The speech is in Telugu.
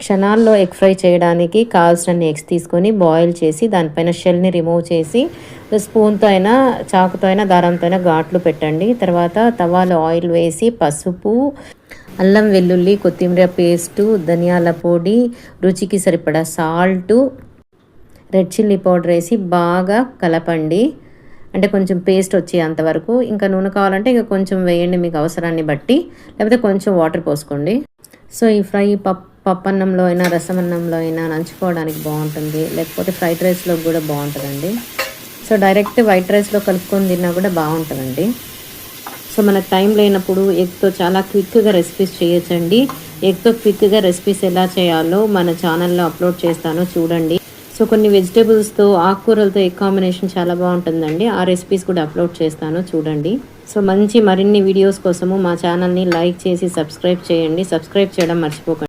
క్షణాల్లో ఎగ్ ఫ్రై చేయడానికి కావాల్సిన ఎగ్స్ తీసుకొని బాయిల్ చేసి దానిపైన షెల్ని రిమూవ్ చేసి స్పూన్తో అయినా చాకుతో అయినా దారంతో అయినా ఘాట్లు పెట్టండి. తర్వాత తవాలో ఆయిల్ వేసి పసుపు, అల్లం వెల్లుల్లి కొత్తిమీర పేస్టు, ధనియాల పొడి, రుచికి సరిపడా సాల్టు, రెడ్ చిల్లీ పౌడర్ వేసి బాగా కలపండి. అంటే కొంచెం పేస్ట్ వచ్చి అంతవరకు. ఇంకా నూనె కావాలంటే ఇంకా కొంచెం వేయండి మీకు అవసరాన్ని బట్టి, లేకపోతే కొంచెం వాటర్ పోసుకోండి. సో ఈ ఫ్రై పప్పన్నంలో అయినా రసమన్నంలో అయినా నంచుకోవడానికి బాగుంటుంది, లేకపోతే ఫ్రైడ్ రైస్లో కూడా బాగుంటుందండి. సో డైరెక్ట్ వైట్ రైస్లో కలుపుకొని తిన్నా కూడా బాగుంటుందండి. సో మనకు టైం లేనప్పుడు ఎగ్తో చాలా క్విక్గా రెసిపీస్ చేయొచ్చండి. ఎగ్తో క్విక్గా రెసిపీస్ ఎలా చేయాలో మన ఛానల్లో అప్లోడ్ చేస్తాను చూడండి. సో కొన్ని వెజిటేబుల్స్తో ఆకుకూరలతో ఎగ్ కాంబినేషన్ చాలా బాగుంటుందండి. ఆ రెసిపీస్ కూడా అప్లోడ్ చేస్తాను చూడండి. సో మంచి మరిన్ని వీడియోస్ కోసము మా ఛానల్ని లైక్ చేసి సబ్స్క్రైబ్ చేయండి. సబ్స్క్రైబ్ చేయడం మర్చిపోకండి.